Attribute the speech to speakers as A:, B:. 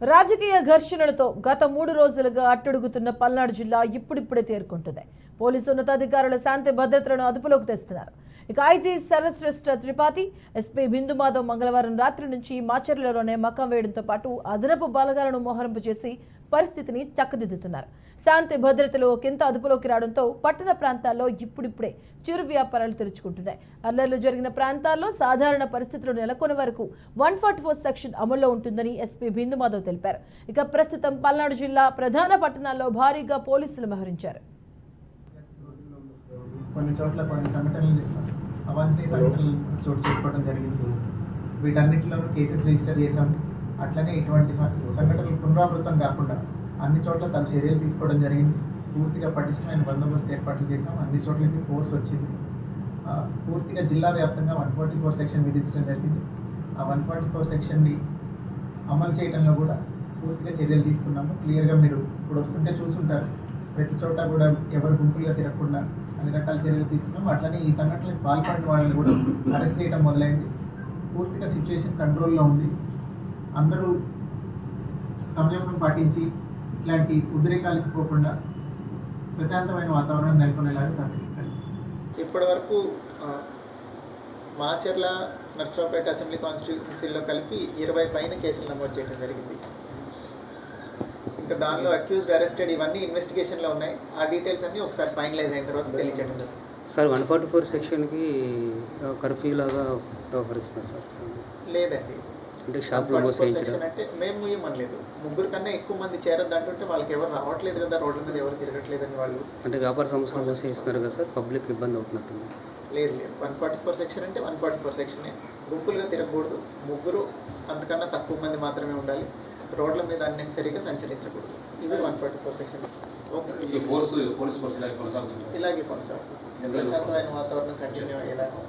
A: రాజకీయ ఘర్షణలతో గత 3 రోజులుగా అట్టడుగుతున్న పల్నాడు జిల్లా ఇప్పుడిప్పుడే తేరుకుంటుంది. పోలీసు ఉన్నతాధికారుల శాంతి భద్రతలను అదుపులోకి తెస్తున్నారు. ఇక ఐజీ సర్వశ్రేష్ఠ త్రిపాఠి, ఎస్పీ బిందు మాధవ్ మంగళవారం రాత్రి నుంచి మాచర్లలోనే మకాం వేయడంతో పాటు అదనపు బలగాలను మోహరింపు చేసి పరిస్థితిని చక్కదిద్దుతున్నారు. శాంతి భద్రతలు ఒకంత అదుపులోకి రావడంతో పట్టణ ప్రాంతాల్లో ఇప్పుడిప్పుడే చిరు వ్యాపారాలు తెరుచుకుంటున్నాయి. అల్లర్లు జరిగిన ప్రాంతాల్లో సాధారణ పరిస్థితులు నెలకొనే వరకు 144 సెక్షన్ అమల్లో ఉంటుందని ఎస్పీ బిందు మాధవ్ తెలిపారు. ఇక ప్రస్తుతం పల్నాడు జిల్లా ప్రధాన పట్టణాల్లో భారీగా పోలీసులు మోహరించారు.
B: కొన్ని చోట్ల కొన్ని సంఘటనలు అవాంఛనీయ సంఘటనలు చోటు చేసుకోవడం జరిగింది. వీటన్నిటిలోనూ కేసెస్ రిజిస్టర్ చేశాం. అట్లనే ఇటువంటి సంఘటనలు పునరావృతం కాకుండా అన్ని చోట్ల తగు చర్యలు తీసుకోవడం జరిగింది. పూర్తిగా పటిష్టమైన బందోబస్తు ఏర్పాట్లు చేశాం. అన్ని చోట్లకి ఫోర్స్ వచ్చింది. పూర్తిగా జిల్లా వ్యాప్తంగా 144 సెక్షన్ విధించడం జరిగింది. ఆ 144 సెక్షన్ని అమలు చేయడంలో కూడా పూర్తిగా చర్యలు తీసుకున్నాము. క్లియర్గా మీరు ఇప్పుడు వస్తుంటే చూసుంటారు. ప్రతి చోట కూడా ఎవరు గుంపులుగా తిరగకుండా అన్ని రకాల చర్యలు తీసుకున్నాము. అట్లనే ఈ సంఘటనలకు పాల్పడిన వాళ్ళని కూడా అరెస్ట్ చేయడం మొదలైంది. పూర్తిగా సిచ్యువేషన్ కంట్రోల్లో ఉంది. అందరూ సంయమనం పాటించి ఇట్లాంటి ఉద్రేకాలకు పోకుండా ప్రశాంతమైన వాతావరణం నెలకొనేలాగా సహకరించాలి. ఇప్పటి వరకు మాచర్ల, నర్సరావుపేట అసెంబ్లీ కాన్స్టిట్యున్సీలో కలిపి 20 పైన కేసులు నమోదు చేయడం జరిగింది. ఇంకా దానిలో అక్యూజ్డ్, అరెస్టెడ్ ఇవన్నీ ఇన్వెస్టిగేషన్లో ఉన్నాయి. ఆ డీటెయిల్స్ అన్నీ ఒకసారి ఫైనలైజ్ అయిన తర్వాత తెలియచేయడం జరుగుతుంది.
C: సార్ 144 సెక్షన్కి కర్ఫ్యూ లాగా వ్యవహరిస్తున్నారు సార్?
B: లేదండి,
C: అంటే షాప్లో
B: సెక్షన్ అంటే మేము ఏమనలేదు. 3 కన్నా ఎక్కువ మంది చేరద్దు అంటుంటే వాళ్ళకి ఎవరు రావట్లేదు కదా, రోడ్ల మీద ఎవరు తిరగట్లేదని వాళ్ళు
C: అంటే వ్యాపార సంస్థలు మూసేస్తున్నారు కదా సార్, పబ్లిక్ ఇబ్బంది అవుతున్నట్టుంది.
B: లేదు 144 సెక్షన్ అంటే 144 సెక్షనే. గుంపులుగా తిరగకూడదు. 3 అంతకన్నా తక్కువ మంది మాత్రమే ఉండాలి. రోడ్ల మీద అన్నెసరీగా సంచరించకూడదు. ఇవి 144 సెక్షన్. ఇలాగే కొనసాగుతుంది. ప్రశాంతమైన వాతావరణం కంటిన్యూ అయ్యేలాగా